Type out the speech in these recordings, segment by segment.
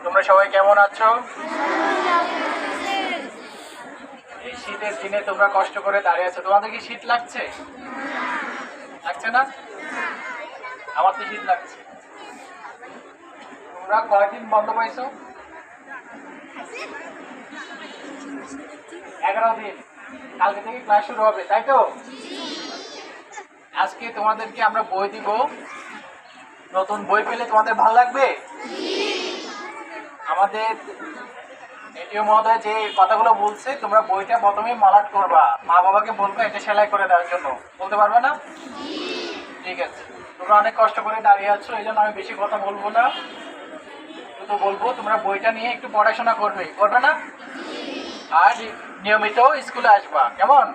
তোমরা সবাই কেমন আছো? এই শীতের দিনে তোমরা কষ্ট করে দাঁড়িয়ে আছো, তোমাদের কি শীত লাগছে? লাগছে না? আমার তো শীত লাগছে। তোমরা কয়দিন বন্ধ পাইছো? 11 দিন। কালকে থেকে ক্লাস শুরু হবে, তাই তো? আজকে তোমাদেরকে আমরা বই দিব। নতুন বই পেলে তোমাদের ভালো লাগবে? আমাদের এটিও মহোদয় যে কথাগুলো বলছে, তোমরা বইটা প্রথমেই মালাট করবা, মা বাবাকে বলবে এটা সেলাই করে দেওয়ার জন্য। বলতে পারবে না? ঠিক আছে। তোমরা অনেক কষ্ট করে দাঁড়িয়ে আছো, এই জন্য আমি বেশি কথা বলবো না। শুধু বলবো তোমরা বইটা নিয়ে একটু পড়াশোনা করবে না? আর নিয়মিত স্কুলে আসবা, কেমন?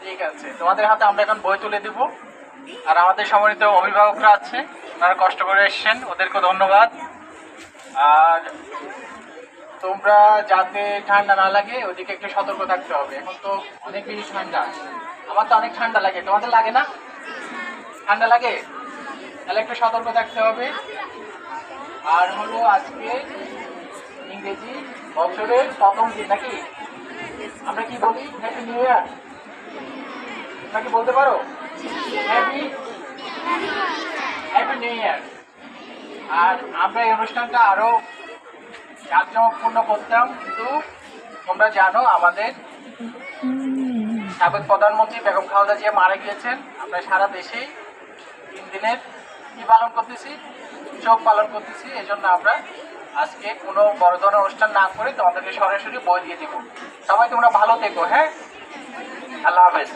ঠিক আছে। তোমাদের হাতে আমরা এখন বই তুলে দিব। আর আমাদের সম্মানিত অভিভাবকরা আছে, তারা কষ্ট করে এসেছেন, ওদেরকে ধন্যবাদ। আর তোমরা যাতে ঠান্ডা না লাগে ওদিকে একটু সতর্ক থাকতে হবে। এখন তো অনেক বেশি ঠান্ডা, আমার তো অনেক ঠান্ডা লাগে, তোমাদের লাগে না? ঠান্ডা লাগে? তাহলে একটু সতর্ক থাকতে হবে। আর হলো আজকে ইংরেজি বছরের প্রথম দিন, নাকি? আমরা কি বলি? Happy new year. তোমরা কি বলতে পারো? Happy happy new year. আর আমরা এই অনুষ্ঠানটা আরো জাঁকজমকপূর্ণ করতাম, কিন্তু তোমরা জানো আমাদের সাবেক প্রধানমন্ত্রী বেগম খালেদা জিয়া মারা গিয়েছেন। আমরা সারা দেশেই 3 দিনের কি পালন করতেছি? শোক পালন করতেছি। এই জন্য আমরা আজকে কোনো বড় ধরনের অনুষ্ঠান না করে তোমাদেরকে সরাসরি বই দিয়ে দিব। সবাই তোমরা ভালো থেকো, হ্যাঁ? আল্লাহ হাফেজ।